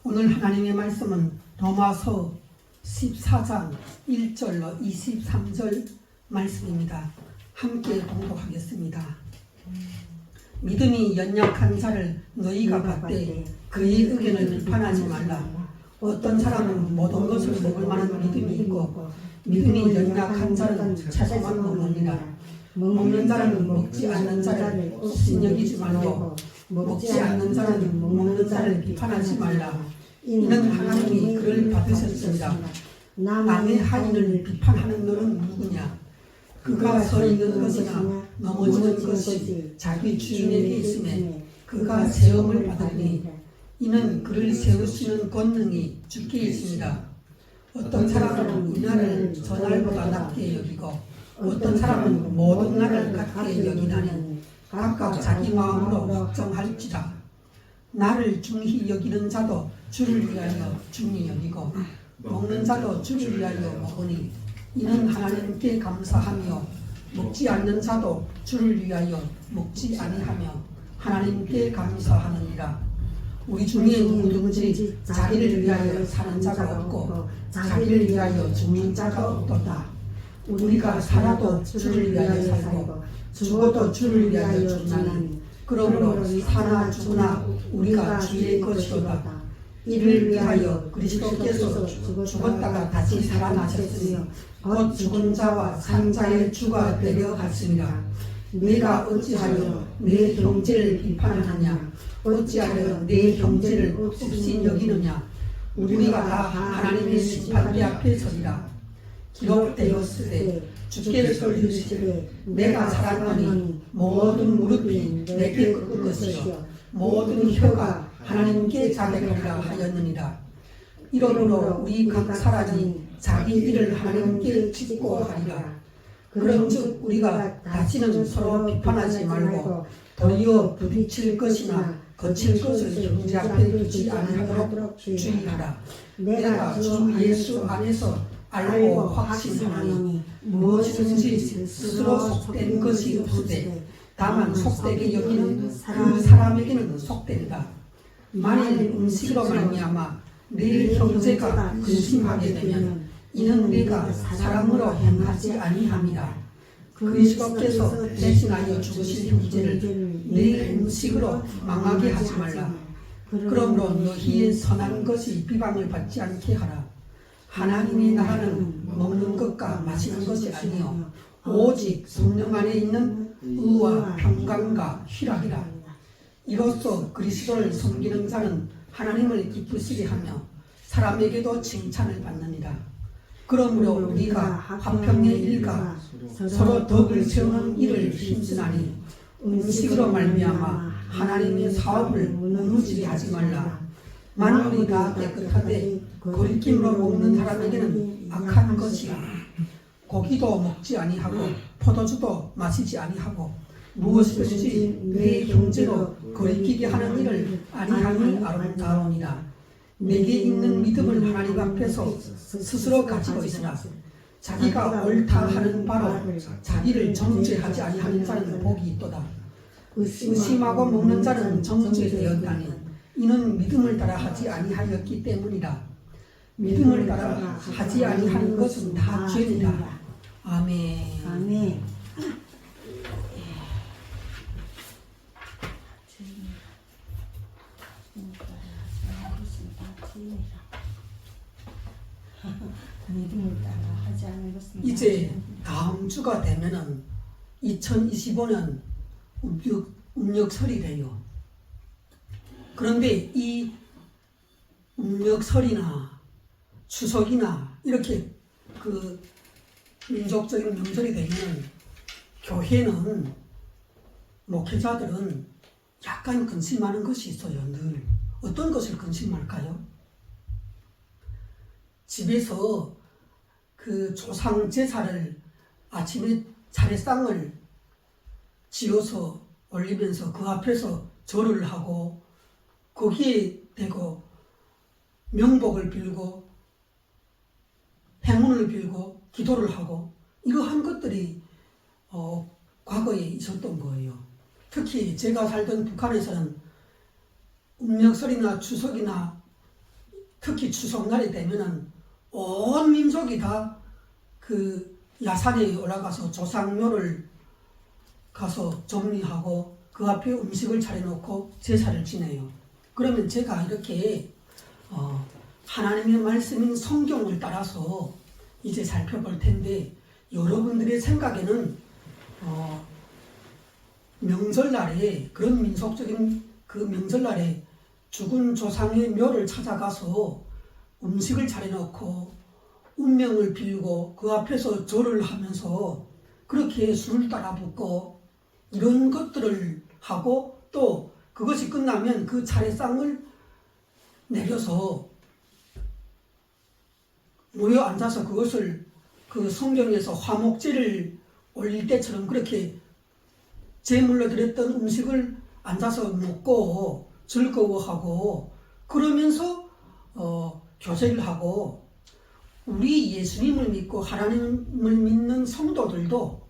오늘 하나님의 말씀은 로마서 14장 1절로 23절 말씀입니다. 함께 공독하겠습니다. 믿음이 연약한 자를 너희가 받되 그의 의견을 비판하지 말라. 어떤 사람은 모든 것을 먹을 만한 믿음이 있고 믿음이 연약한 자는 채소만 먹느니라. 먹는 자는 먹지 않는 자를 없이 여기지 말고 먹지 않는 자는 먹는 자를 비판하지 말라. 이는 하나님이 그를 받으셨습니다. 남의 하인을 비판하는 너는 누구냐? 그가 서 있는 것이나 넘어지는 것이 자기 주인에게 있음에 그가 세움을 받으니 이는 그를 세우시는 권능이 주께 있습니다. 어떤 사람은 이 날을 저 날보다 낮게 여기고 어떤 사람은 모든 날을 같게 여기나니 각각 자기 마음으로 확정할지라. 나를 중히 여기는 자도 주를 위하여 중히 여기고 먹는 자도 주를 위하여 먹으니 이는 하나님께 감사하며 먹지 않는 자도 주를 위하여 먹지 아니하며 하나님께 감사하느니라. 우리 중에 누구든지 자기를 위하여 사는 자가 없고 자기를 위하여 죽는 자가 없도다. 우리가 살아도 주를 위하여 살고 죽어도 주를 위하여 죽나니 그러므로 사나 죽으나 우리가 주의 것이로다. 이를 위하여 그리스도께서 죽었다가 다시 살아나셨으며 곧 죽은 자와 산 자의 주가 내려갔으니라. 내가 어찌하여 내 형제를 비판하느냐? 어찌하여 내 형제를 없이 여기느냐? 우리가 다 하나님의 심판대 앞에 서리라. 기록되었으되 주께서 이르시되 내가 살았노니 모든 무릎이 내게 꿇을 것이요 모든 혀가 하나님께 자백하리라 하였느니라. 이러므로 우리 각 사람이 자기 일을 하나님께 짓고 하리라. 그런즉 우리가 다시는 서로 비판하지 말고 도리어 부딪힐 것이나 거칠 것을 형제 앞에 두지 아니하도록 주의하라. 내가 주 예수 안에서 알고 확신하노니 무엇이든지 스스로 속된 것이 없으되 다만 속되게 여기는 그 사람에게는 속된다. 만일 음식으로 말미암아 내 형제가 근심하게 되면 이는 내가 사람으로 행하지 아니함이라. 그리스도께서 대신하여 죽으신 형제를 내 음식으로 망하게 하지 말라. 그러므로 너희의 선한 것이 비방을 받지 않게 하라. 하나님의 나라는 먹는 것과 마시는 것이 아니요 오직 성령 안에 있는 의와 평강과 희락이라. 이로써 그리스도를 섬기는 자는 하나님을 기쁘시게 하며 사람에게도 칭찬을 받느니라. 그러므로 우리가 화평의 일과 서로 덕을 세우는 일을 힘쓰나니 음식으로 말미암아 하나님의 사업을 무너지게 하지 말라. 만물이 다 깨끗하되 거리낌으로 먹는 사람에게는 악한 것이라. 고기도 먹지 아니하고 포도주도 마시지 아니하고 무엇이든지 내 형제로 거리끼게 하는 일을 아니함이 아름다우니라. 내게 있는 믿음을 하나님 앞에서 스스로 가지고 있으나 자기가 옳다 하는 바로 자기를 정죄하지 아니하는 자는 복이 있도다. 의심하고 먹는 자는 정죄되었다니 이는 믿음을 따라 하지 아니하였기 때문이라. 믿음을 따라 하지 아니하는 것은 다 죄니라. 아멘. 아멘. 믿음을 따라 하지 않는 것은 이제 다음 주가 되면은 2025년 음력설이래요. 그런데 이 음력설이나 추석이나 이렇게 그 민족적인 명절이 되면 교회는 목회자들은 약간 근심하는 것이 있어요. 늘 어떤 것을 근심할까요? 집에서 그 조상 제사를 아침에 차례상을 지어서 올리면서 그 앞에서 절을 하고 거기에 대고 명복을 빌고 행운을 빌고 기도를 하고 이러한 것들이 과거에 있었던 거예요. 특히 제가 살던 북한에서는 음력설이나 추석이나 특히 추석날이 되면은 온 민족이 다 그 야산에 올라가서 조상묘를 가서 정리하고 그 앞에 음식을 차려놓고 제사를 지내요. 그러면 제가 이렇게 하나님의 말씀인 성경을 따라서 이제 살펴볼 텐데, 여러분들의 생각에는 명절날에, 그런 민속적인 그 명절날에 죽은 조상의 묘를 찾아가서 음식을 차려놓고 운명을 빌고 그 앞에서 절을 하면서 그렇게 술을 따라 붓고 이런 것들을 하고, 또 그것이 끝나면 그 차례상을 내려서 모여 앉아서 그것을 그 성경에서 화목제를 올릴 때처럼 그렇게 제물로 드렸던 음식을 앉아서 먹고 즐거워하고 그러면서 교제를 하고, 우리 예수님을 믿고 하나님을 믿는 성도들도,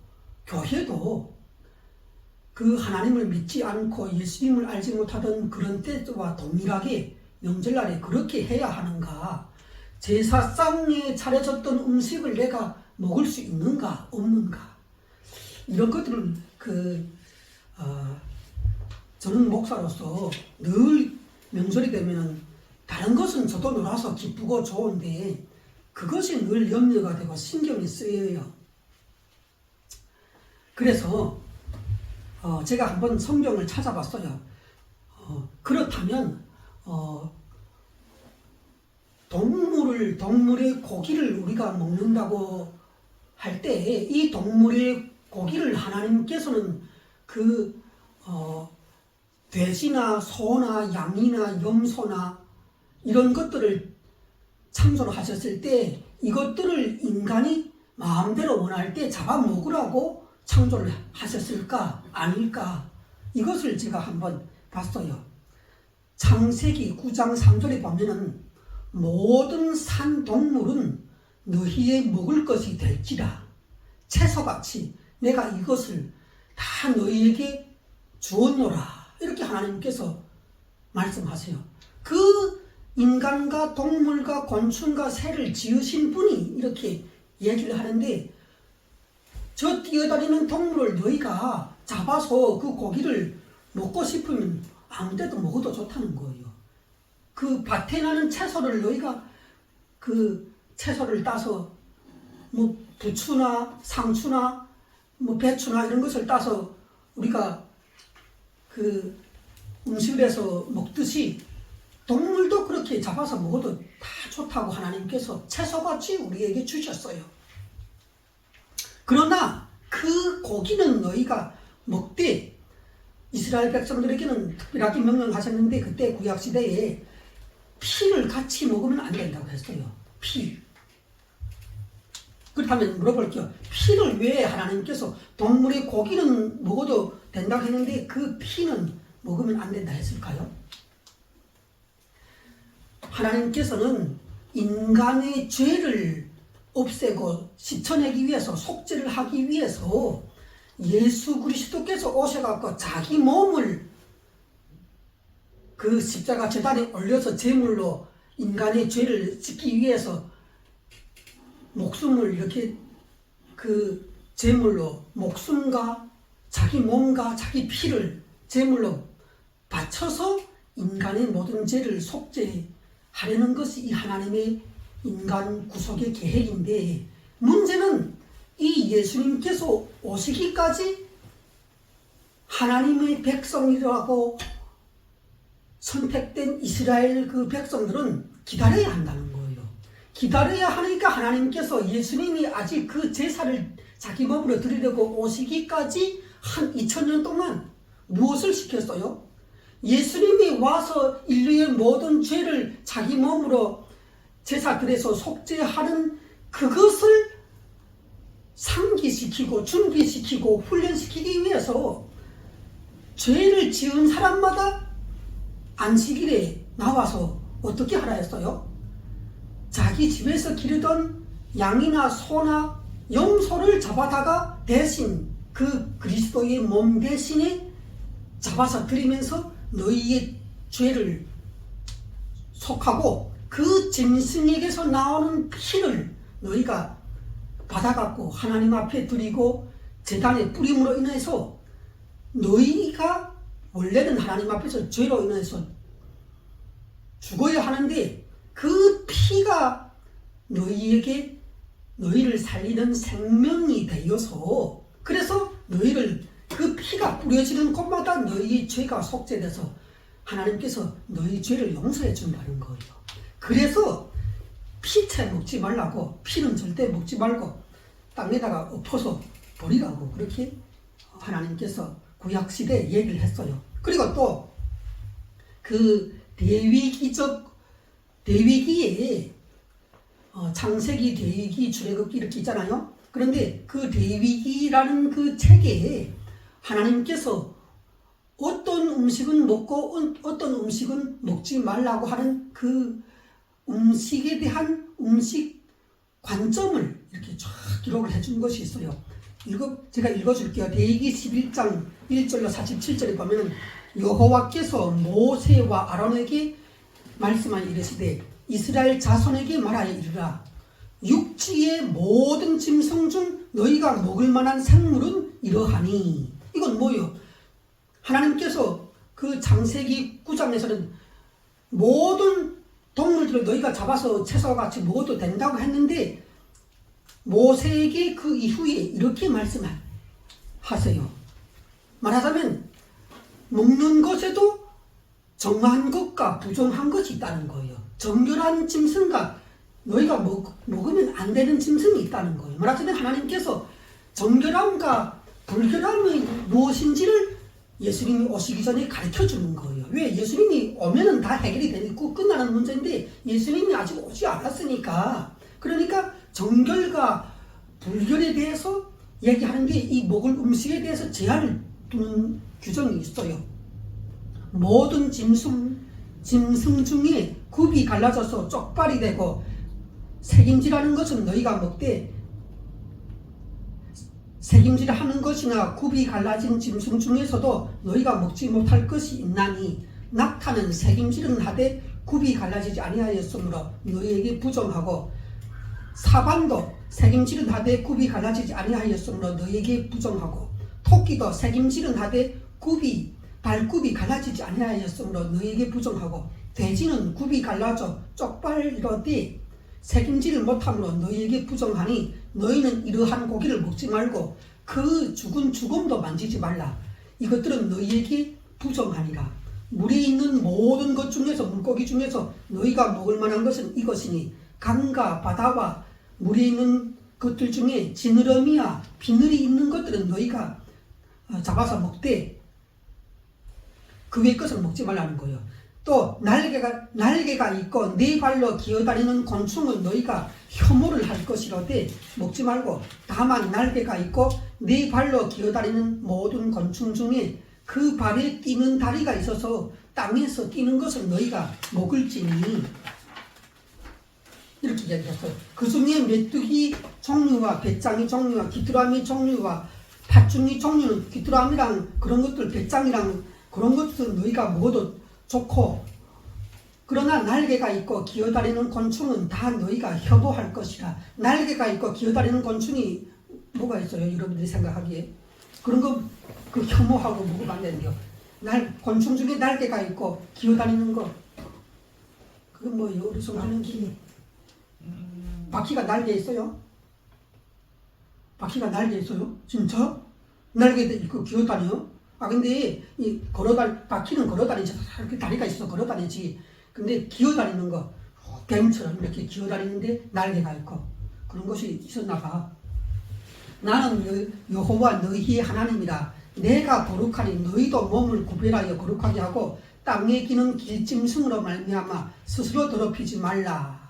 교회도 그 하나님을 믿지 않고 예수님을 알지 못하던 그런 때와 동일하게 명절날에 그렇게 해야 하는가? 제사상에 차려졌던 음식을 내가 먹을 수 있는가 없는가? 이런 것들을 저는 목사로서 늘 명절이 되면 다른 것은 저도 놀아서 기쁘고 좋은데 그것이 늘 염려가 되고 신경이 쓰여요. 그래서 제가 한번 성경을 찾아봤어요. 그렇다면 동물의 고기를 우리가 먹는다고 할 때 이 동물의 고기를 하나님께서는 돼지나 소나 양이나 염소나 이런 것들을 창조를 하셨을 때 이것들을 인간이 마음대로 원할 때 잡아먹으라고 창조를 하셨을까 아닐까, 이것을 제가 한번 봤어요. 창세기 9장 3절에 보면은 모든 산 동물은 너희의 먹을 것이 될지라, 채소같이 내가 이것을 다 너희에게 주었노라, 이렇게 하나님께서 말씀하세요. 그 인간과 동물과 곤충과 새를 지으신 분이 이렇게 얘기를 하는데, 저 뛰어다니는 동물을 너희가 잡아서 그 고기를 먹고 싶으면 아무 데도 먹어도 좋다는 거예요. 그 밭에 나는 채소를 너희가 그 채소를 따서 뭐 부추나 상추나 뭐 배추나 이런 것을 따서 우리가 그 음식을 해서 먹듯이 동물도 그렇게 잡아서 먹어도 다 좋다고 하나님께서 채소같이 우리에게 주셨어요. 그러나 그 고기는 너희가 먹되, 이스라엘 백성들에게는 특별하게 명령하셨는데 그때 구약시대에 피를 같이 먹으면 안 된다고 했어요. 피. 그렇다면 물어볼게요. 피를 왜 하나님께서 동물의 고기는 먹어도 된다고 했는데 그 피는 먹으면 안 된다 했을까요? 하나님께서는 인간의 죄를 없애고 씻어내기 위해서, 속죄를 하기 위해서 예수 그리스도께서 오셔갖고 자기 몸을 그 십자가 제단에 올려서 제물로 인간의 죄를 씻기 위해서 목숨을 이렇게 그 제물로, 목숨과 자기 몸과 자기 피를 제물로 바쳐서 인간의 모든 죄를 속죄하려는 것이 이 하나님의 인간 구속의 계획인데, 문제는 이 예수님께서 오시기까지 하나님의 백성이라고 선택된 이스라엘 그 백성들은 기다려야 한다는 거예요. 기다려야 하니까 하나님께서 예수님이 아직 그 제사를 자기 몸으로 드리려고 오시기까지 한 2000년 동안 무엇을 시켰어요? 예수님이 와서 인류의 모든 죄를 자기 몸으로 제사들에서 속죄하는 그것을 상기시키고 준비시키고 훈련시키기 위해서 죄를 지은 사람마다 안식일에 나와서 어떻게 하라 했어요? 자기 집에서 기르던 양이나 소나 염소를 잡아다가 대신 그 그리스도의 몸 대신에 잡아서 드리면서 너희의 죄를 속하고 그 짐승에게서 나오는 피를 너희가 받아갖고 하나님 앞에 드리고 제단에 뿌림으로 인해서 너희가 원래는 하나님 앞에서 죄로 인해서 죽어야 하는데 그 피가 너희에게 너희를 살리는 생명이 되어서 그래서 너희를 그 피가 뿌려지는 곳마다 너희의 죄가 속죄돼서 하나님께서 너희 죄를 용서해 준다는 거예요. 그래서 피채 먹지 말라고 피는 절대 먹지 말고 땅에다가 엎어서 버리라고 그렇게 하나님께서 구약시대에 얘기를 했어요. 그리고 또 그 대위기에 창세기, 대위기, 출애굽기 이렇게 있잖아요. 그런데 그 대위기라는 그 책에 하나님께서 어떤 음식은 먹고 어떤 음식은 먹지 말라고 하는 그 음식에 대한 음식 관점을 이렇게 쫙 기록을 해준 것이 있어요. 제가 읽어줄게요. 대위기 11장 1절로 47절에 보면 여호와께서 모세와 아론에게 말씀하여 이르시되 이스라엘 자손에게 말하여 이르라. 육지의 모든 짐승 중 너희가 먹을 만한 생물은 이러하니. 이건 뭐요? 하나님께서 그 창세기 9장에서는 모든 동물들을 너희가 잡아서 채소와 같이 먹어도 된다고 했는데 모세에게 그 이후에 이렇게 말씀하세요. 말하자면 먹는 것에도 정한 것과 부정한 것이 있다는 거예요. 정결한 짐승과 너희가 먹으면 안 되는 짐승이 있다는 거예요. 말하자면 하나님께서 정결함과 불결함이 무엇인지를 예수님이 오시기 전에 가르쳐 주는 거예요. 왜? 예수님이 오면은 다 해결이 되고 끝나는 문제인데 예수님이 아직 오지 않았으니까. 그러니까 정결과 불결에 대해서 얘기하는데 이 먹을 음식에 대해서 제한을 두는 규정이 있어요. 모든 짐승 중에 굽이 갈라져서 쪽발이 되고 새김질하는 것은 너희가 먹되 새김질하는 것이나 굽이 갈라진 짐승 중에서도 너희가 먹지 못할 것이 있나니 낙타는 새김질은 하되 굽이 갈라지지 아니하였으므로 너희에게 부정하고 사반도 새김질은 하되 굽이 갈라지지 아니하였으므로 너희에게 부정하고 토끼도 새김질은 하되 발굽이 갈라지지 아니하였으므로 너희에게 부정하고 돼지는 굽이 갈라져 쪽발이로되 새김질을 못함으로 너희에게 부정하니 너희는 이러한 고기를 먹지 말고 그 죽은 죽음도 만지지 말라. 이것들은 너희에게 부정하니라. 물에 있는 모든 것 중에서 물고기 중에서 너희가 먹을 만한 것은 이것이니 강과 바다와 물에 있는 것들 중에 지느러미와 비늘이 있는 것들은 너희가 잡아서 먹되 그 외의 것을 먹지 말라는 거예요. 또 날개가 있고 네 발로 기어다니는 곤충은 너희가 혐오를 할 것이로되 먹지 말고 다만 날개가 있고 네 발로 기어다니는 모든 곤충 중에 그 발에 뛰는 다리가 있어서 땅에서 뛰는 것을 너희가 먹을지니 이렇게 이야기했어요. 그 중에 메뚜기 종류와 배짱이 종류와 귀뚜라미 종류와 팥중이 종류는 귀뚜라미랑 그런 것들 배짱이랑 그런 것들 너희가 먹어도 좋고 그러나 날개가 있고 기어다니는 곤충은 다 너희가 혐오할 것이라. 날개가 있고 기어다니는 곤충이 뭐가 있어요? 여러분들이 생각하기에 그런 거 그 혐오하고 먹으면 안 되는데요. 곤충 중에 날개가 있고 기어다니는 거 그건 뭐예요? 우리 성주는 바퀴가 날개 있어요? 바퀴가 날개 있어요? 진짜? 날개 있고 기어다녀요? 근데 바퀴는 걸어다니지. 다리가 있어서 걸어다니지. 근데 기어다니는 거, 뱀처럼 이렇게 기어다니는데 날개가 있고 그런 것이 있었나 봐. 나는 여호와 너희의 하나님이라. 내가 거룩하니 너희도 몸을 구별하여 거룩하게 하고 땅에 기는 길짐승으로 말미암아 스스로 더럽히지 말라.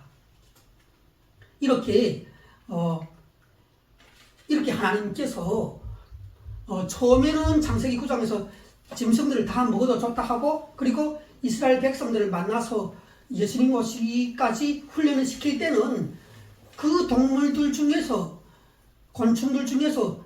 이렇게 하나님께서 처음에는 창세기 9장에서 짐승들을 다 먹어도 좋다 하고 그리고 이스라엘 백성들을 만나서 예수님 오시기까지 훈련을 시킬 때는 그 동물들 중에서 곤충들 중에서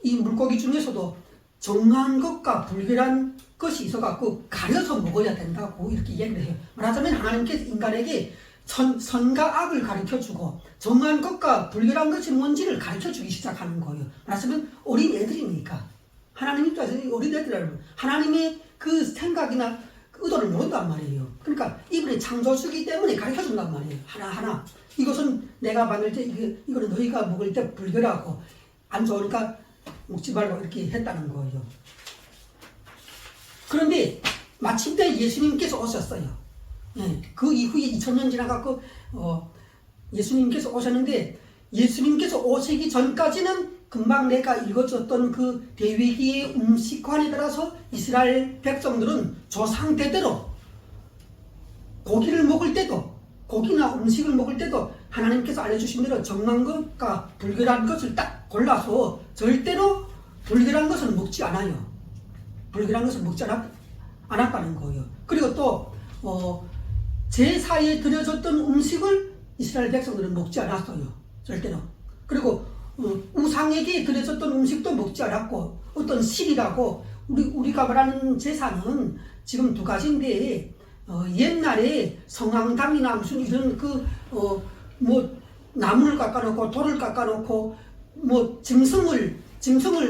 이 물고기 중에서도 정한 것과 불결한 것이 있어갖고 가려서 먹어야 된다고 이렇게 얘기를 해요. 말하자면 하나님께서 인간에게 선과 악을 가르쳐주고 정한 것과 불결한 것이 뭔지를 가르쳐주기 시작하는 거예요. 말하자면 어린 애들이니까 하나님 입장에서 어린 애들이라면 하나님의 그 생각이나 그 의도를 모른단 말이에요. 그러니까 이분이 창조주기 때문에 가르쳐준단 말이에요. 하나하나 이것은 내가 만들 때 이거는 너희가 먹을 때 불결하고 안 좋으니까 먹지 말고 이렇게 했다는 거예요. 그런데 마침내 예수님께서 오셨어요. 예, 그 이후에 2000년 지나갖고 예수님께서 오셨는데 예수님께서 오시기 전까지는 금방 내가 읽어줬던 그 레위기의 음식관에 따라서 이스라엘 백성들은 조상대대로 고기를 먹을 때도 고기나 음식을 먹을 때도 하나님께서 알려주신 대로 정한 것과 불결한 것을 딱 골라서 절대로 불결한 것을 먹지 않아요. 불결한 것을 먹지 않았다는 거예요. 그리고 또 제사에 드려졌던 음식을 이스라엘 백성들은 먹지 않았어요. 절대로. 그리고 우상에게 드려졌던 음식도 먹지 않았고 어떤 실이라고 우리가 말하는 제사는 지금 두 가지인데 옛날에 성황당이나 무슨 이런 뭐 나무를 깎아놓고 돌을 깎아놓고 뭐 짐승을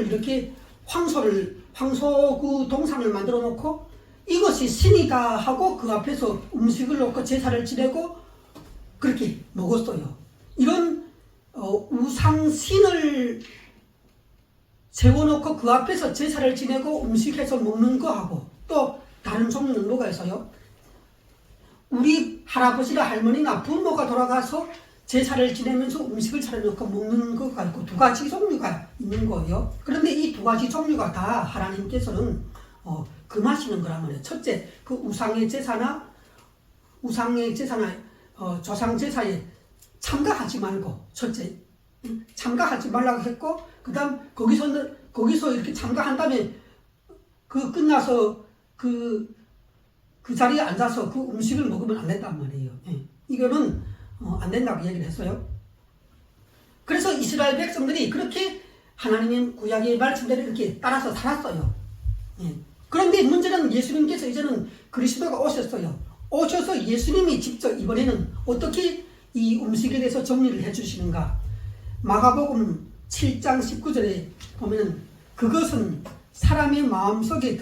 이렇게 황소 그 동상을 만들어 놓고 이것이 신이다 하고 그 앞에서 음식을 놓고 제사를 지내고 그렇게 먹었어요. 이런 우상신을 세워놓고 그 앞에서 제사를 지내고 음식해서 먹는 거하고 또 다른 종류는 뭐가 있어요? 우리 할아버지나 할머니나 부모가 돌아가서 제사를 지내면서 음식을 차려놓고 먹는 것가 있고 두 가지 종류가 있는 거예요. 그런데 이 두 가지 종류가 다 하나님께서는 금하시는 거란 말이에요. 첫째, 그 우상의 제사나 조상 제사에 참가하지 말고, 첫째, 참가하지 말라고 했고, 그 다음, 거기서 이렇게 참가한 다음에, 끝나서 그 자리에 앉아서 그 음식을 먹으면 안 된단 말이에요. 이거는, 안 된다고 얘기를 했어요. 그래서 이스라엘 백성들이 그렇게 하나님의 구약의 말씀대로 이렇게 따라서 살았어요. 그런데 문제는 예수님께서 이제는 그리스도가 오셨어요. 오셔서 예수님이 직접 이번에는 어떻게 이 음식에 대해서 정리를 해주시는가. 마가복음 7장 19절에 보면 그것은 사람의 마음속에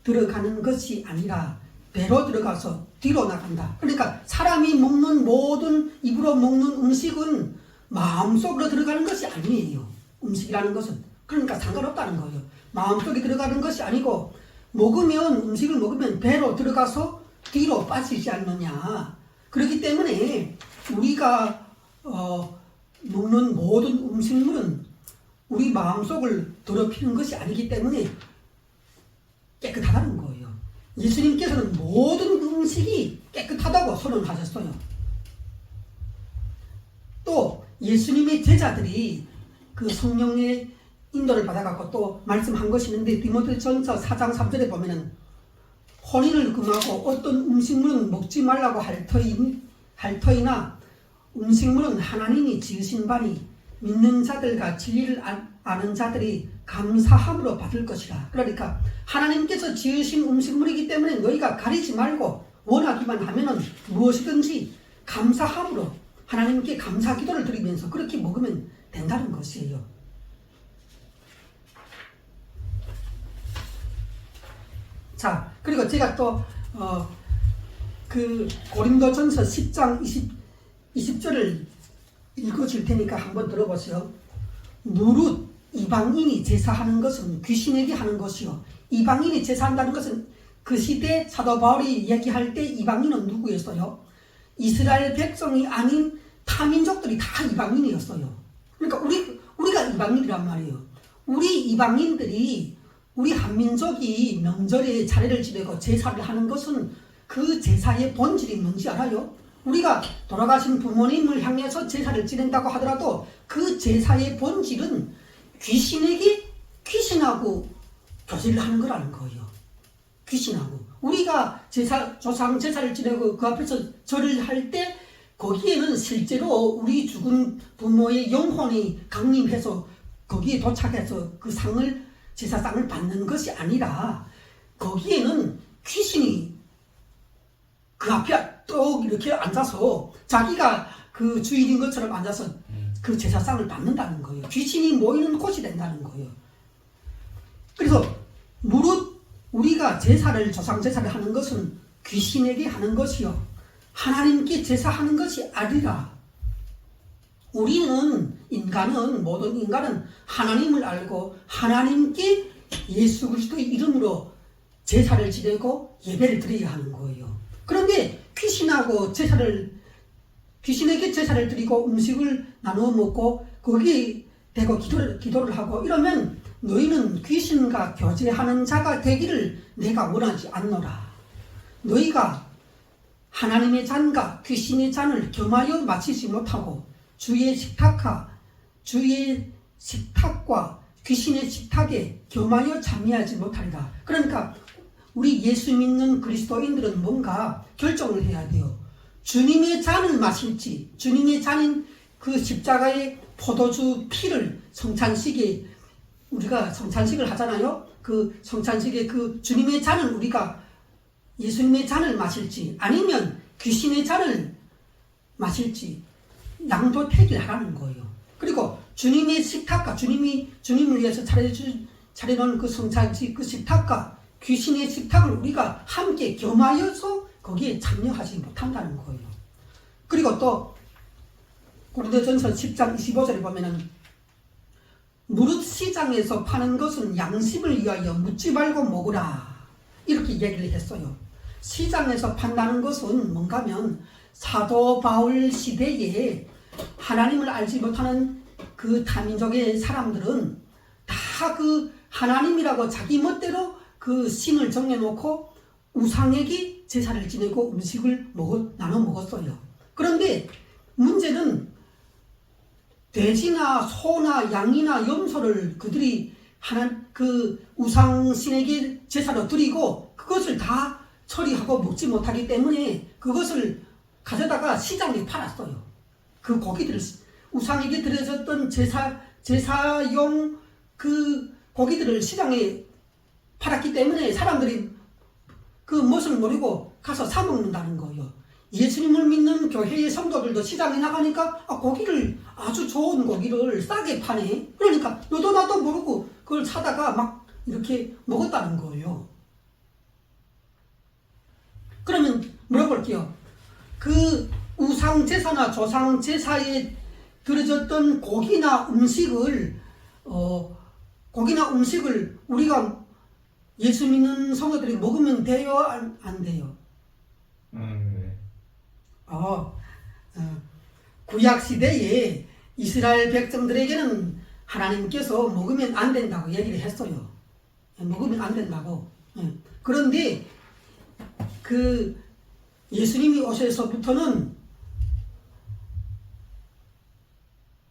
들어가는 것이 아니라 배로 들어가서 뒤로 나간다. 그러니까 사람이 먹는 모든 입으로 먹는 음식은 마음속으로 들어가는 것이 아니에요. 음식이라는 것은. 그러니까 상관없다는 거예요. 마음속에 들어가는 것이 아니고 음식을 먹으면 배로 들어가서 뒤로 빠지지 않느냐. 그렇기 때문에 우리가 먹는 모든 음식물은 우리 마음속을 더럽히는 것이 아니기 때문에 깨끗하다는 거예요. 예수님께서는 모든 음식이 깨끗하다고 선언하셨어요. 또 예수님의 제자들이 그 성령의 인도를 받아갖고 또 말씀한 것이 있는데 디모데전서 4장 3절에 보면은 혼인을 금하고 어떤 음식물은 먹지 말라고 할 터이나 음식물은 하나님이 지으신 바니 믿는 자들과 진리를 아는 자들이 감사함으로 받을 것이라. 그러니까 하나님께서 지으신 음식물이기 때문에 너희가 가리지 말고 원하기만 하면은 무엇이든지 감사함으로 하나님께 감사 기도를 드리면서 그렇게 먹으면 된다는 것이에요. 자, 그리고 제가 또 그 고린도전서 10장 20절을 읽어줄 테니까 한번 들어보세요. 무릇 이방인이 제사하는 것은 귀신에게 하는 것이요. 이방인이 제사한다는 것은 그 시대 사도 바울이 얘기할 때 이방인은 누구였어요? 이스라엘 백성이 아닌 타민족들이 다 이방인이었어요. 그러니까 우리가 이방인이란 말이에요. 우리 이방인들이 우리 한민족이 명절에 차례를 지내고 제사를 하는 것은 그 제사의 본질이 뭔지 알아요? 우리가 돌아가신 부모님을 향해서 제사를 지낸다고 하더라도 그 제사의 본질은 귀신하고 교제를 하는 거라는 거예요. 귀신하고. 우리가 조상 제사를 지내고 그 앞에서 절을 할 때 거기에는 실제로 우리 죽은 부모의 영혼이 강림해서 거기에 도착해서 그 제사상을 받는 것이 아니라 거기에는 귀신이 그 앞에 또 이렇게 앉아서 자기가 그 주인인 것처럼 앉아서 그 제사상을 받는다는 거예요. 귀신이 모이는 곳이 된다는 거예요. 그래서 무릇 우리가 제사를 조상 제사를 하는 것은 귀신에게 하는 것이요 하나님께 제사하는 것이 아니라 우리는 모든 인간은 하나님을 알고 하나님께 예수 그리스도의 이름으로 제사를 지내고 예배를 드려야 하는 거예요. 그런데 귀신에게 제사를 드리고 음식을 나누어 먹고 거기에 대고 기도를 하고 이러면 너희는 귀신과 교제하는 자가 되기를 내가 원하지 않노라. 너희가 하나님의 잔과 귀신의 잔을 겸하여 마치지 못하고 주의 식탁과 귀신의 식탁에 겸하여 참여하지 못하리라. 그러니까 우리 예수 믿는 그리스도인들은 뭔가 결정을 해야 돼요. 주님의 잔을 마실지, 주님의 잔인 그 십자가의 포도주 피를 성찬식에 우리가 성찬식을 하잖아요. 그 성찬식에 그 주님의 잔을 우리가 예수님의 잔을 마실지 아니면 귀신의 잔을 마실지 양도택일 하라는 거예요. 그리고 주님의 식탁과 주님을 위해서 차려놓은 그 성찬식 그 식탁과 귀신의 식탁을 우리가 함께 겸하여서 거기에 참여하지 못한다는 거예요. 그리고 또 고린도전서 10장 25절에 보면은 무릇 시장에서 파는 것은 양심을 위하여 묻지 말고 먹으라 이렇게 얘기를 했어요. 시장에서 판다는 것은 뭔가 하면 사도 바울 시대에 하나님을 알지 못하는 그 타민족의 사람들은 다 그 하나님이라고 자기 멋대로 그 신을 정해놓고 우상에게 제사를 지내고 음식을 나눠 먹었어요. 그런데 문제는 돼지나 소나 양이나 염소를 그들이 그 우상신에게 제사로 드리고 그것을 다 처리하고 먹지 못하기 때문에 그것을 가져다가 시장에 팔았어요. 그 고기들을 우상에게 드려졌던 제사용 그 고기들을 시장에 팔았기 때문에 사람들이 그 멋을 모르고 가서 사 먹는다는 거예요. 예수님을 믿는 교회의 성도들도 시장에 나가니까 고기를 아주 좋은 고기를 싸게 파네. 그러니까 너도 나도 모르고 그걸 사다가 막 이렇게 먹었다는 거예요. 그러면 물어볼게요. 그 우상 제사나 조상 제사에 들어졌던 고기나 음식을 우리가 예수 믿는 성도들이 먹으면 돼요? 안 돼요? 네. 구약 시대에 이스라엘 백성들에게는 하나님께서 먹으면 안 된다고 얘기를 했어요. 먹으면 안 된다고. 그런데 그 예수님이 오셔서부터는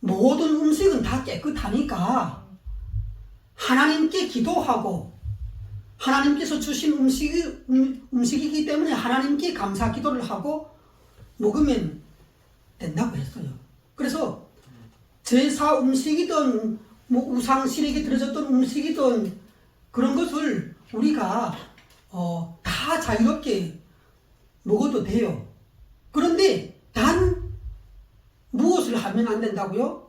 모든 음식은 다 깨끗하니까 하나님께 기도하고 하나님께서 주신 음식이기 때문에 하나님께 감사 기도를 하고 먹으면 된다고 했어요. 그래서 제사 음식이든 뭐 우상신에게 들어졌던 음식이든 그런 것을 우리가 다 자유롭게 먹어도 돼요. 그런데 단 무엇을 하면 안 된다고요?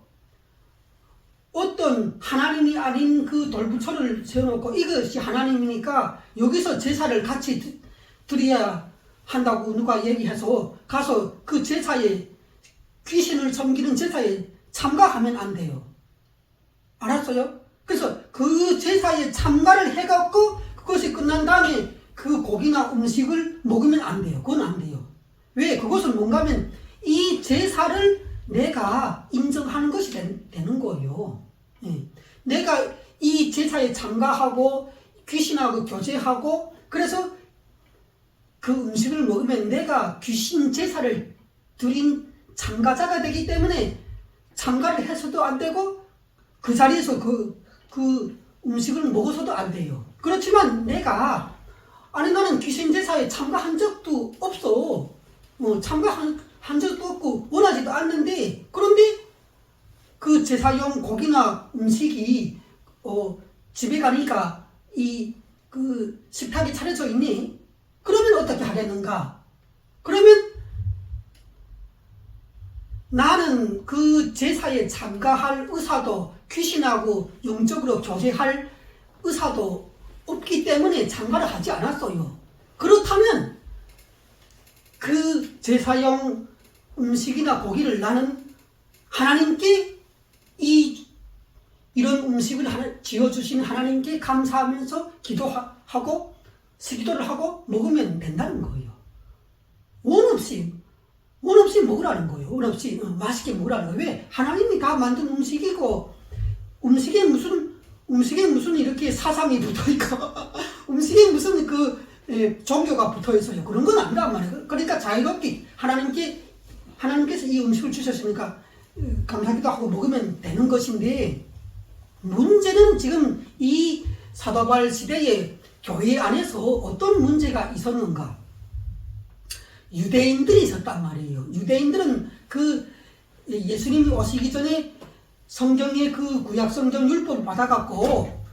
어떤 하나님이 아닌 그 돌부처를 세워놓고 이것이 하나님이니까 여기서 제사를 같이 드려야 한다고 누가 얘기해서 가서 그 제사에 귀신을 섬기는 제사에 참가하면 안 돼요. 알았어요? 그래서 그 제사에 참가를 해갖고 그것이 끝난 다음에 그 고기나 음식을 먹으면 안 돼요. 그건 안 돼요. 왜? 그것은 뭔가 하면 이 제사를 내가 인정하는 것이 되는 거예요. 내가 이 제사에 참가하고 귀신하고 교제하고 그래서 그 음식을 먹으면 내가 귀신 제사를 드린 참가자가 되기 때문에 참가를 해서도 안 되고 그 자리에서 그 음식을 먹어서도 안 돼요. 그렇지만 나는 귀신 제사에 참가한 적도 없어. 참가한 적도 없고 원하지도 않는데 그런데 그 제사용 고기나 음식이 집에 가니까 그 식탁이 차려져 있니? 그러면 어떻게 하겠는가? 그러면 나는 그 제사에 참가할 의사도 귀신하고 영적으로 교제할 의사도 없기 때문에 참가를 하지 않았어요. 그렇다면 그 제사용 음식이나 고기를 나는 하나님께 이런 음식을 지어주신 하나님께 감사하면서 기도하고 기도를 하고 먹으면 된다는 거예요. 원 없이 먹으라는 거예요. 원 없이 맛있게 먹으라는 거예요. 왜? 하나님이 다 만든 음식이고 음식에 무슨 이렇게 사상이 붙어있고 음식에 무슨 종교가 붙어있어요. 그런 건 아니란 말이에요. 그러니까 자유롭게 하나님께서 이 음식을 주셨으니까 감사기도 하고 먹으면 되는 것인데, 문제는 지금 이 사도바울 시대의 교회 안에서 어떤 문제가 있었는가? 유대인들이 있었단 말이에요. 유대인들은 그 예수님이 오시기 전에 성경의 그 구약 성경 율법을 받아갖고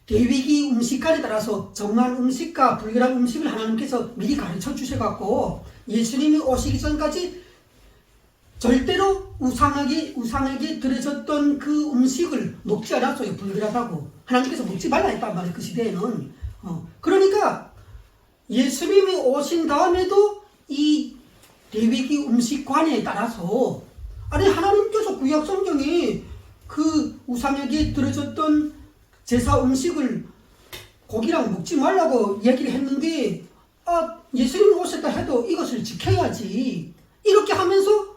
대위기 음식관에 따라서 정한 음식과 불결한 음식을 하나님께서 미리 가르쳐 주셔갖고 예수님이 오시기 전까지 절대로 우상에게 드려졌던 그 음식을 먹지 않았어요. 불결하다고 하나님께서 먹지 말라 했단 말이에요. 그 시대에는. 그러니까 예수님이 오신 다음에도 이 대위기 음식관에 따라서 하나님께서 구약 성경에 그 우상에게 드려졌던 제사 음식을 고기랑 먹지 말라고 얘기를 했는데 예수님이 오셨다 해도 이것을 지켜야지 이렇게 하면서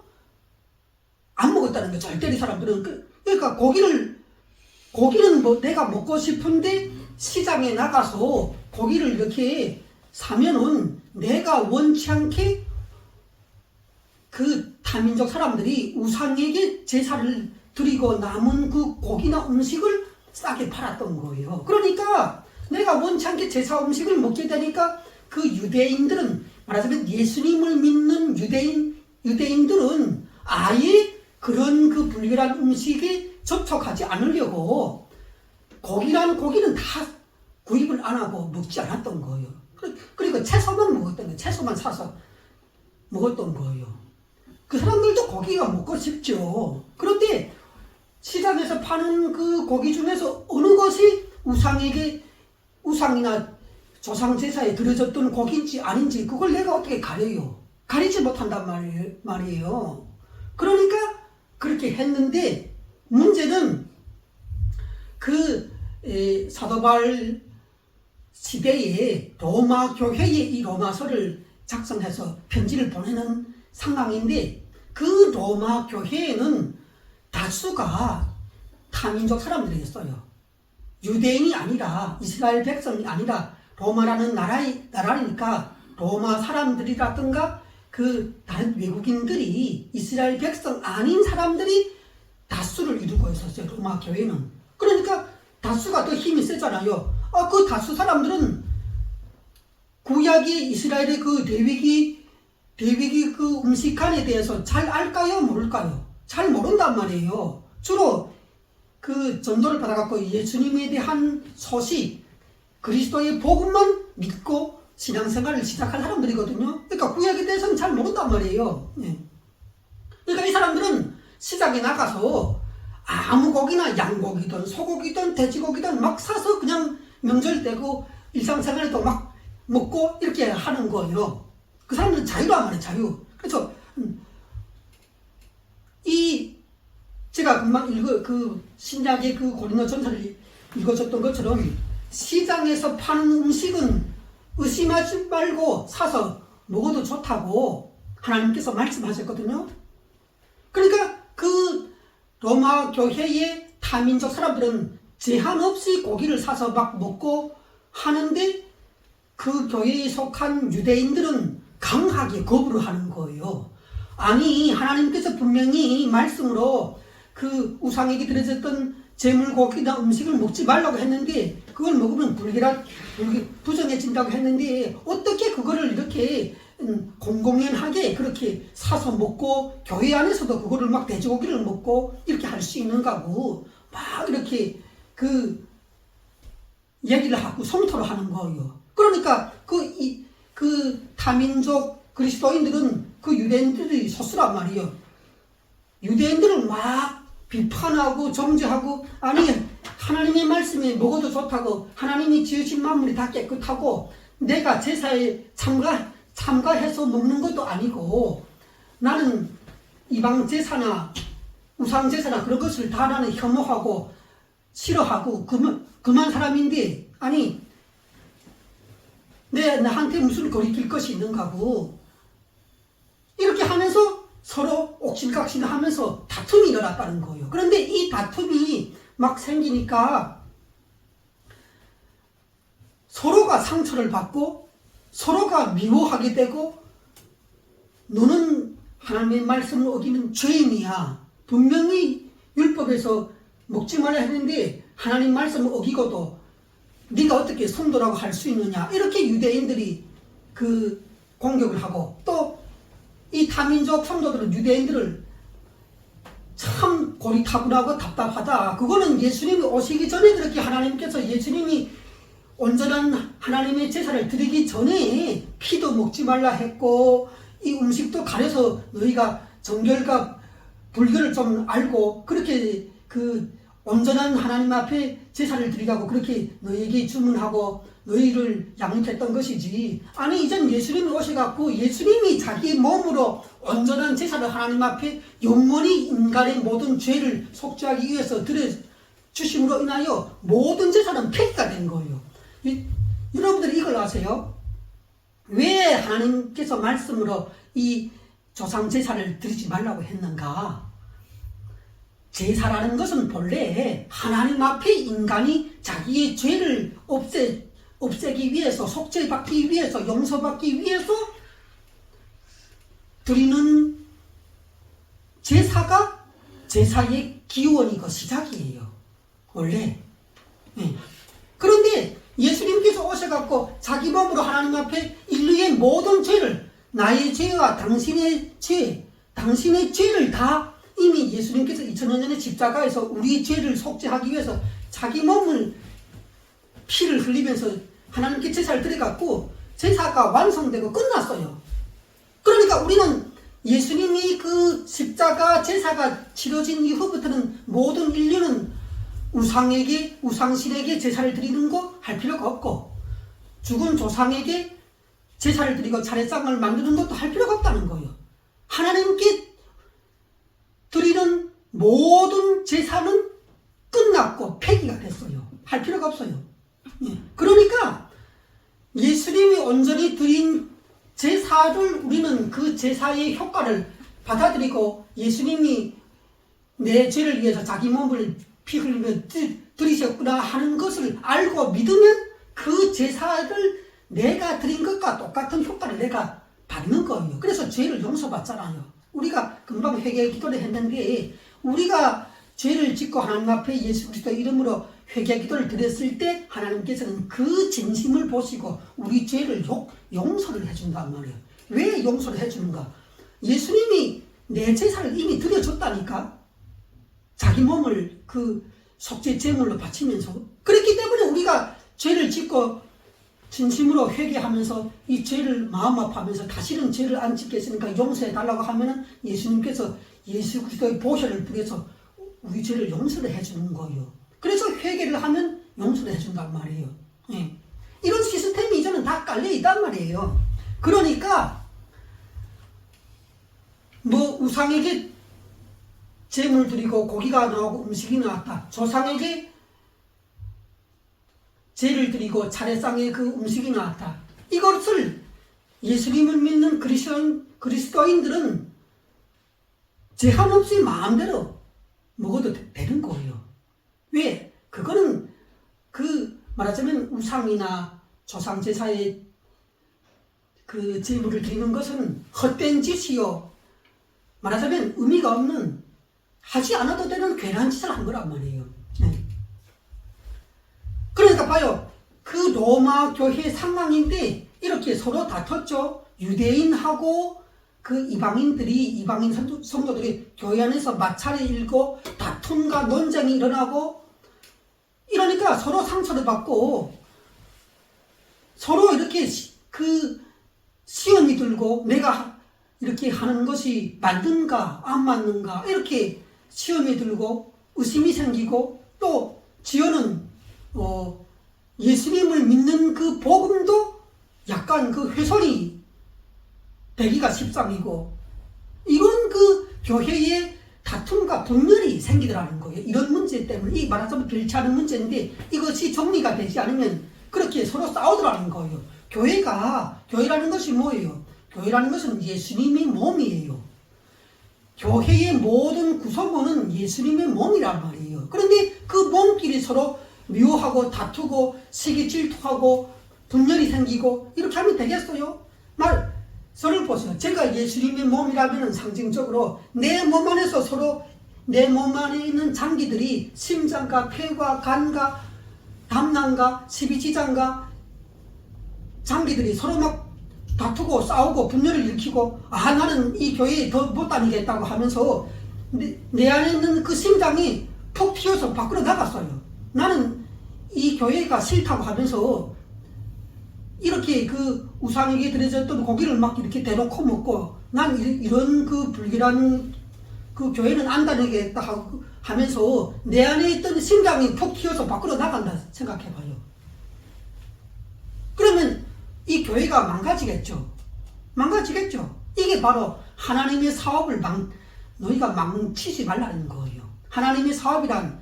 안 먹었다는 거예요. 절대로 사람들은. 그러니까 고기는 뭐 내가 먹고 싶은데 시장에 나가서 고기를 이렇게 사면은 내가 원치 않게 그 타민족 사람들이 우상에게 제사를 드리고 남은 그 고기나 음식을 싸게 팔았던 거예요. 그러니까 내가 원치 않게 제사 음식을 먹게 되니까 그 유대인들은, 말하자면 예수님을 믿는 유대인들은 아예 그런 그 불결한 음식에 접촉하지 않으려고 고기는 다 구입을 안 하고 먹지 않았던 거예요. 그리고 채소만 먹었던 거예요. 채소만 사서 먹었던 거예요. 그 사람들도 고기가 먹고 싶죠. 그런데 시장에서 파는 그 고기 중에서 어느 것이 우상이나 조상 제사에 드려졌던 고기인지 아닌지 그걸 내가 어떻게 가려요? 가리지 못한단 말이에요. 그러니까 그렇게 했는데, 문제는 그 사도바울 시대에 로마 교회에 이 로마서를 작성해서 편지를 보내는 상황인데, 그 로마 교회에는 다수가 타민족 사람들이었어요. 유대인이 아니라, 이스라엘 백성이 아니라 로마라는 나라니까 로마 사람들이라든가 그 다른 외국인들이 이스라엘 백성 아닌 사람들이 다수를 이루고 있었어요. 로마 교회는. 그러니까 다수가 더 힘이 세잖아요. 그 다수 사람들은 구약의 이스라엘의 그 대위기 그 음식관에 대해서 잘 알까요? 모를까요? 잘 모른단 말이에요. 주로 그 전도를 받아갖고 예수님에 대한 소식, 그리스도의 복음만 믿고 신앙생활을 시작한 사람들이거든요. 그러니까 구약에 대해서는 잘 모른단 말이에요. 그러니까 이 사람들은 시장에 나가서 아무 고기나 양고기든 소고기든 돼지고기든 막 사서 그냥 명절 때고 일상생활에도 막 먹고 이렇게 하는 거예요. 그 사람들은 자유란 말이에요. 자유. 그래서 제가 금방 그 신약의 그 고린도전서를 읽어줬던 것처럼 시장에서 파는 음식은 의심하지 말고 사서 먹어도 좋다고 하나님께서 말씀하셨거든요. 그러니까 그 로마 교회의 타민족 사람들은 제한 없이 고기를 사서 막 먹고 하는데, 그 교회에 속한 유대인들은 강하게 거부를 하는 거예요. 하나님께서 분명히 말씀으로 그 우상에게 드려졌던 제물고기나 음식을 먹지 말라고 했는데, 그걸 먹으면 부정해진다고 했는데 어떻게 그거를 이렇게 공공연하게 그렇게 사서 먹고 교회 안에서도 그거를 막 돼지고기를 먹고 이렇게 할 수 있는가고 막 이렇게 그 얘기를 하고 성토를 하는 거예요. 그러니까 그 타민족 그리스도인들은 그 유대인들이 소수란 말이에요. 유대인들을 막 비판하고 정죄하고, 아니 하나님의 말씀에 먹어도 좋다고, 하나님이 지으신 만물이 다 깨끗하고, 내가 제사에 참가해서 먹는 것도 아니고, 나는 이방 제사나 우상 제사나 그런 것을 다 나는 혐오하고 싫어하고 그만 사람인데, 아니 나한테 무슨 거리낄 것이 있는가고, 이렇게 하면서 서로 옥신각신 하면서 다툼이 일어났다는 거예요. 그런데 이 다툼이 막 생기니까 서로가 상처를 받고 서로가 미워하게 되고, 너는 하나님의 말씀을 어기는 죄인이야. 분명히 율법에서 먹지 말라 했는데 하나님 말씀을 어기고도 네가 어떻게 성도라고 할 수 있느냐. 이렇게 유대인들이 그 공격을 하고, 또 이 타민족 성도들은 유대인들을 참 고리타분하고 답답하다. 그거는 예수님이 오시기 전에 그렇게 하나님께서 예수님이 온전한 하나님의 제사를 드리기 전에 피도 먹지 말라 했고, 이 음식도 가려서 너희가 정결과 불교를 좀 알고 그렇게 그 온전한 하나님 앞에 제사를 드리라고 그렇게 너희에게 주문하고 너희를 양육했던 것이지. 아니 이젠 예수님이 오셔갖고 예수님이 자기 몸으로 온전한 제사를 하나님 앞에 영원히 인간의 모든 죄를 속죄하기 위해서 드려주심으로 인하여 모든 제사는 폐기가 된 거예요. 여러분들이 이걸 아세요? 왜 하나님께서 말씀으로 이 조상 제사를 드리지 말라고 했는가? 제사라는 것은 본래 하나님 앞에 인간이 자기의 죄를 없애기 위해서, 속죄받기 위해서, 용서받기 위해서 드리는 제사가 제사의 기원이고 시작이에요. 원래. 네. 그런데 예수님께서 오셔갖고 자기 몸으로 하나님 앞에 인류의 모든 죄를, 나의 죄와 당신의 죄를 다 이미 예수님께서 2000년 전에 십자가에서 우리의 죄를 속죄하기 위해서 자기 몸을 피를 흘리면서 하나님께 제사를 드려갖고 제사가 완성되고 끝났어요. 그러니까 우리는 예수님이 그 십자가 제사가 치러진 이후부터는 모든 인류는 우상신에게 제사를 드리는 거 할 필요가 없고, 죽은 조상에게 제사를 드리고 차례상을 만드는 것도 할 필요가 없다는 거예요. 하나님께 드리는 모든 제사는 끝났고 폐기가 됐어요. 할 필요가 없어요. 그러니까 예수님이 온전히 드린 제사를 우리는 그 제사의 효과를 받아들이고, 예수님이 내 죄를 위해서 자기 몸을 피 흘리며 드리셨구나 하는 것을 알고 믿으면 그 제사를 내가 드린 것과 똑같은 효과를 내가 받는 거예요. 그래서 죄를 용서받잖아요. 우리가 금방 회개 기도를 했는데, 우리가 죄를 짓고 하나님 앞에 예수 그리스도 이름으로 회개 기도를 드렸을 때 하나님께서는 그 진심을 보시고 우리 죄를 용서를 해준단 말이에요. 왜 용서를 해주는가? 예수님이 내 제사를 이미 드려줬다니까. 자기 몸을 그 속죄 제물로 바치면서. 그렇기 때문에 우리가 죄를 짓고 진심으로 회개하면서 이 죄를 마음 아파하면서 다시는 죄를 안 짓겠으니까 용서해 달라고 하면은 예수님께서 예수 그리스도의 보혈을 뿌려서 우리 죄를 용서를 해주는 거예요. 그래서 회개를 하면 용서를 해준단 말이에요. 예. 이런 시스템이 이제는 다 깔려있단 말이에요. 그러니까 뭐 우상에게 제물 드리고 고기가 나오고 음식이 나왔다, 조상에게 제를 드리고 차례상에 그 음식이 나왔다, 이것을 예수님을 믿는 그리스도인들은 제한 없이 마음대로 먹어도 되는 거예요. 왜? 그거는 그 말하자면 우상이나 조상 제사에 그 제물을 드리는 것은 헛된 짓이요, 말하자면 의미가 없는, 하지 않아도 되는 괜한 짓을 한 거란 말이에요. 네. 그러니까 봐요. 그 로마 교회 상황인데 이렇게 서로 다퉜죠. 유대인하고 그 이방인 성도들이 교회 안에서 마찰이 일고 다툼과 논쟁이 일어나고, 이러니까 서로 상처를 받고 서로 이렇게 그 시험이 들고 내가 이렇게 하는 것이 맞는가 안 맞는가 이렇게 시험이 들고 의심이 생기고 또 지어는 예수님을 믿는 그 복음도 약간 그 훼손이 되기가 십상이고 이런 그 교회에 다툼과 분열이 생기더라는 거예요. 이런 문제 때문에 이 말하자면 별치 않은 문제인데 이것이 정리가 되지 않으면 그렇게 서로 싸우더라는 거예요. 교회라는 것이 뭐예요? 교회라는 것은 예수님의 몸이에요. 교회의 모든 구성원은 예수님의 몸이란 말이에요. 그런데 그 몸끼리 서로 미워하고 다투고 세계 질투하고 분열이 생기고 이렇게 하면 되겠어요? 저를 보세요. 제가 예수님의 몸이라면 상징적으로 내 몸 안에서 서로 내 몸 안에 있는 장기들이 심장과 폐와 간과 담낭과 십이지장과 장기들이 서로 막 다투고 싸우고 분열을 일으키고 나는 이 교회에 더 못 다니겠다고 하면서 내 안에 있는 그 심장이 푹 튀어서 밖으로 나갔어요. 나는 이 교회가 싫다고 하면서 이렇게 그 우상에게 드려졌던 고기를 막 이렇게 대놓고 먹고 난 이런 그 불길한 그 교회는 안 다니겠다 하면서 내 안에 있던 심장이 푹 튀어서 밖으로 나간다 생각해봐요. 그러면 이 교회가 망가지겠죠. 이게 바로 하나님의 사업을 너희가 망치지 말라는 거예요. 하나님의 사업이란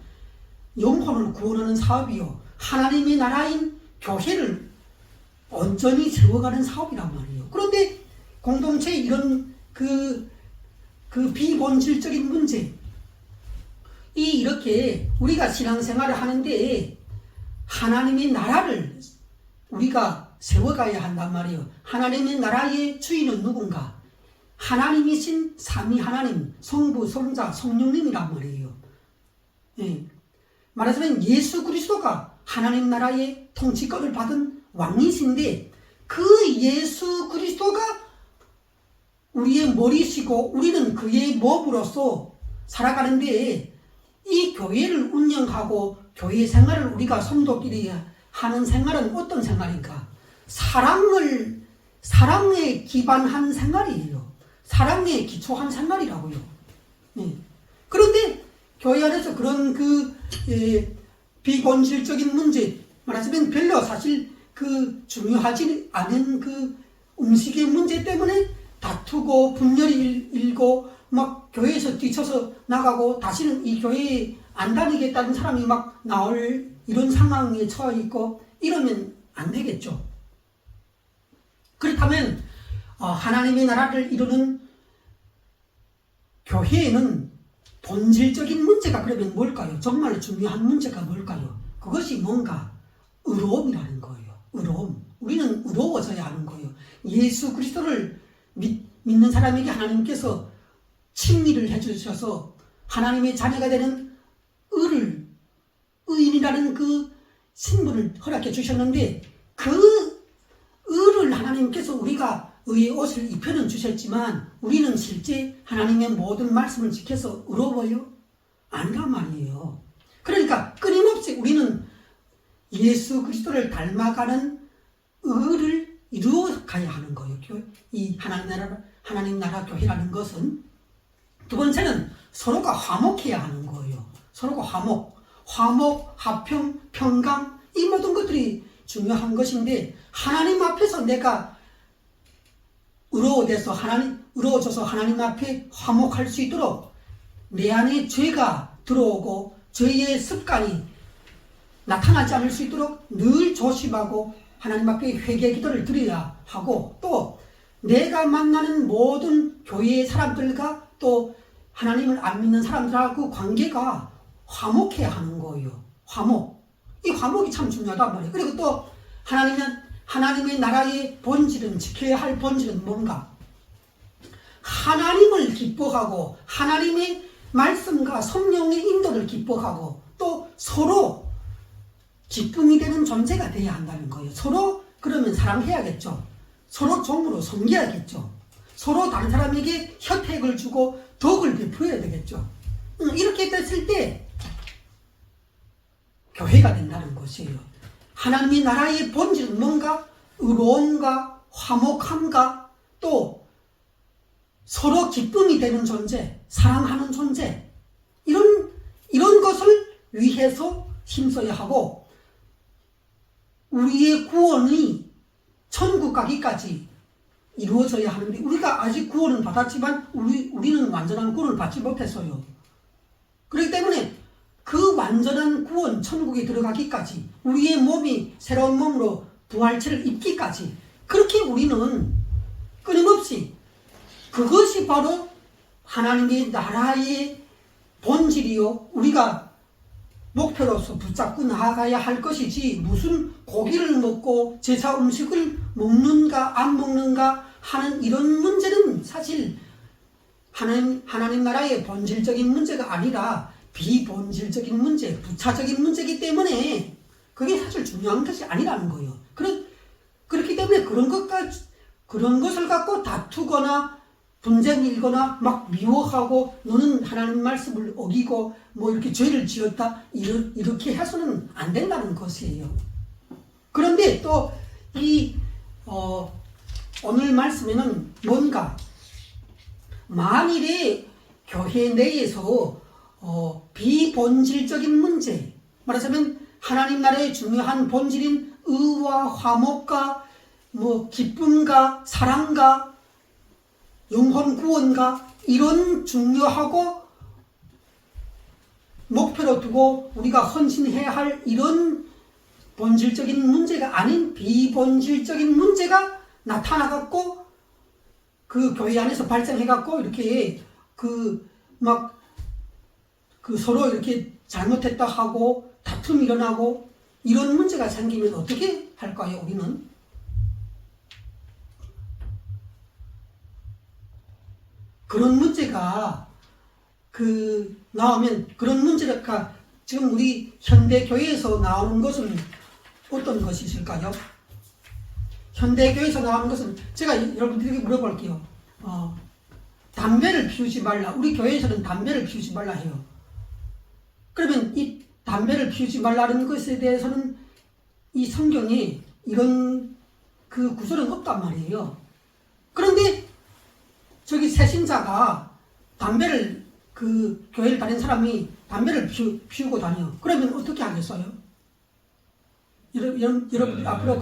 영혼을 구원하는 사업이요. 하나님의 나라인 교회를 온전히 세워가는 사업이란 말이에요. 그런데 공동체의 이런 그 비본질적인 문제, 이렇게 우리가 신앙생활을 하는데 하나님의 나라를 우리가 세워가야 한단 말이에요. 하나님의 나라의 주인은 누군가? 하나님이신 삼위 하나님, 성부, 성자, 성령님이란 말이에요. 예. 말하자면 예수 그리스도가 하나님 나라의 통치권을 받은 왕이신데 그 예수 그리스도가 우리의 머리시고 우리는 그의 몸으로서 살아가는데 이 교회를 운영하고 교회 생활을 우리가 성도끼리 하는 생활은 어떤 생활인가? 사랑에 기반한 생활이에요. 사랑에 기초한 생활이라고요. 네. 그런데 교회 안에서 그런 비본질적인 문제, 말하자면 별로 사실 중요하지 않은 그 음식의 문제 때문에 다투고 분열이 일고 막 교회에서 뛰쳐서 나가고 다시는 이 교회에 안 다니겠다는 사람이 막 나올 이런 상황에 처해 있고 이러면 안 되겠죠. 그렇다면 하나님의 나라를 이루는 교회에는 본질적인 문제가 그러면 뭘까요? 정말 중요한 문제가 뭘까요? 그것이 뭔가 의로움이라는 거예요. 의로움. 우리는 의로워져야 하는 거예요. 예수 그리스도를 믿는 사람에게 하나님께서 친미를 해주셔서 하나님의 자녀가 되는 의인이라는 그 신분을 허락해 주셨는데 그 의를 하나님께서 우리가 의의 옷을 입혀는 주셨지만 우리는 실제 하나님의 모든 말씀을 지켜서 의로워요? 아니란 말이에요. 그러니까 끊임없이 우리는 예수 그리스도를 닮아가는 의를 이루어 가야 하는 거예요. 이 하나님 나라 교회라는 것은. 두 번째는 서로가 화목해야 하는 거예요. 서로가 화목, 화평, 평강, 이 모든 것들이 중요한 것인데 하나님 앞에서 내가 의로워져서 하나님 앞에 화목할 수 있도록 내 안에 죄가 들어오고 죄의 습관이 나타나지 않을 수 있도록 늘 조심하고 하나님 앞에 회개 기도를 드려야 하고 또 내가 만나는 모든 교회의 사람들과 또 하나님을 안 믿는 사람들하고 관계가 화목해야 하는 거예요. 이 화목이 참 중요하단 말이에요. 그리고 또 하나님의 나라의 본질은, 지켜야 할 본질은 뭔가? 하나님을 기뻐하고 하나님의 말씀과 성령의 인도를 기뻐하고 또 서로 기쁨이 되는 존재가 되어야 한다는 거예요. 서로 그러면 사랑해야겠죠. 서로 종으로 섬겨야겠죠. 서로 다른 사람에게 혜택을 주고 덕을 베풀어야 되겠죠. 이렇게 됐을 때 교회가 된다는 것이에요. 하나님의 나라의 본질은 뭔가? 의로움과 화목함과 또 서로 기쁨이 되는 존재, 사랑하는 존재, 이런 것을 위해서 힘써야 하고, 우리의 구원이 천국 가기까지 이루어져야 하는데, 우리가 아직 구원은 받았지만 우리는 완전한 구원을 받지 못했어요. 그렇기 때문에 그 완전한 구원, 천국에 들어가기까지, 우리의 몸이 새로운 몸으로 부활체를 입기까지, 그렇게 우리는 끊임없이, 그것이 바로 하나님의 나라의 본질이요, 우리가 목표로서 붙잡고 나아가야 할 것이지, 무슨 고기를 먹고 제사 음식을 먹는가 안 먹는가 하는 이런 문제는 사실 하나님 나라의 본질적인 문제가 아니라 비본질적인 문제, 부차적인 문제이기 때문에 그게 사실 중요한 것이 아니라는 거예요. 그렇기 때문에 그런 것을 갖고 다투거나 분쟁이 일거나 막 미워하고, 너는 하나님 말씀을 어기고 뭐 이렇게 죄를 지었다, 이렇게 해서는 안 된다는 것이에요. 그런데 또 오늘 말씀에는 뭔가 만일에 교회 내에서 비본질적인 문제, 말하자면 하나님 나라의 중요한 본질인 의와 화목과 뭐 기쁨과 사랑과 영혼 구원과 이런 중요하고 목표로 두고 우리가 헌신해야 할 이런 본질적인 문제가 아닌 비본질적인 문제가 나타나갖고 그 교회 안에서 발생해갖고 이렇게 서로 이렇게 잘못했다 하고 다툼이 일어나고 이런 문제가 생기면 어떻게 할까요, 우리는? 그런 문제가 나오면, 그런 문제가 지금 우리 현대교회에서 나오는 것은 어떤 것이 있을까요? 현대교회에서 나오는 것은, 제가 여러분들에게 물어볼게요. 담배를 피우지 말라. 우리 교회에서는 담배를 피우지 말라 해요. 그러면 이 담배를 피우지 말라는 것에 대해서는 이 성경에 이런 그 구절은 없단 말이에요. 그런데 저기 새신자가 담배를, 교회를 다니는 사람이 담배를 피우고 다녀요. 그러면 어떻게 하겠어요? 여러분, 앞으로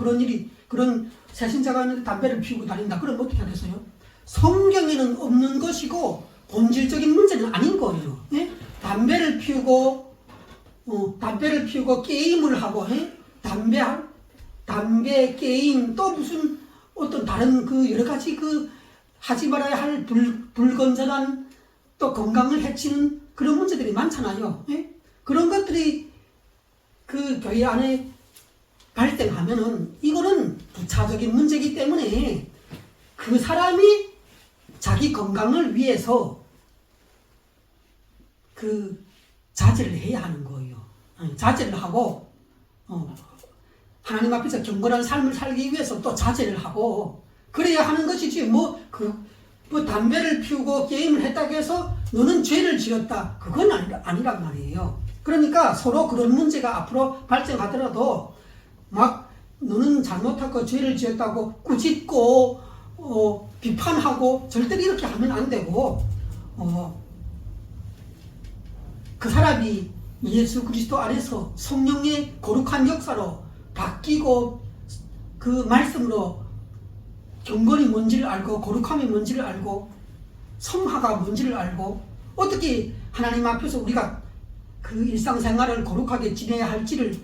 그런 새신자가 있는데 담배를 피우고 다닌다. 그럼 어떻게 하겠어요? 성경에는 없는 것이고, 본질적인 문제는 아닌 거예요. 예? 담배를 피우고 게임을 하고, 담배, 게임, 또 무슨 어떤 다른 여러 가지 하지 말아야 할 불건전한 또 건강을 해치는 그런 문제들이 많잖아요. 예? 그런 것들이 그 교회 안에 발생하면은 이거는 부차적인 문제이기 때문에 그 사람이 자기 건강을 위해서 자제를 해야 하는 거예요. 자제를 하고 하나님 앞에서 경건한 삶을 살기 위해서 또 자제를 하고 그래야 하는 것이지, 담배를 피우고 게임을 했다고 해서 너는 죄를 지었다, 그건 아니란 말이에요. 그러니까 서로 그런 문제가 앞으로 발생하더라도 너는 잘못하고 죄를 지었다고 꾸짖고 비판하고 절대로 이렇게 하면 안 되고, 그 사람이 예수 그리스도 안에서 성령의 거룩한 역사로 바뀌고 그 말씀으로 경건이 뭔지를 알고 거룩함이 뭔지를 알고 성화가 뭔지를 알고 어떻게 하나님 앞에서 우리가 그 일상생활을 거룩하게 지내야 할지를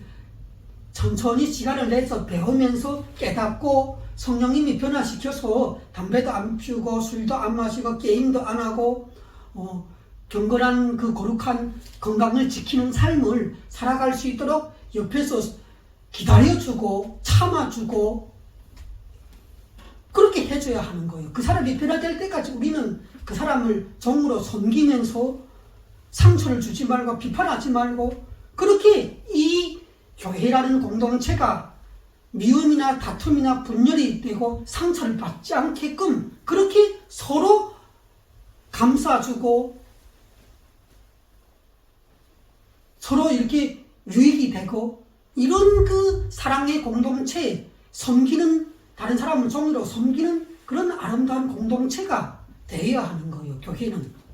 천천히 시간을 내서 배우면서 깨닫고, 성령님이 변화시켜서 담배도 안 피우고 술도 안 마시고 게임도 안 하고 경건한 그 거룩한 건강을 지키는 삶을 살아갈 수 있도록 옆에서 기다려주고 참아주고 그렇게 해줘야 하는 거예요. 그 사람이 변화될 때까지 우리는 그 사람을 종으로 섬기면서 상처를 주지 말고 비판하지 말고, 그렇게 이 교회라는 공동체가 미움이나 다툼이나 분열이 되고 상처를 받지 않게끔 그렇게 서로 감싸주고 서로 이렇게 유익이 되고, 이런 그 사랑의 공동체, 섬기는, 다른 사람을 종으로 섬기는 그런 아름다운 공동체가 되어야 하는 거예요. 교회는.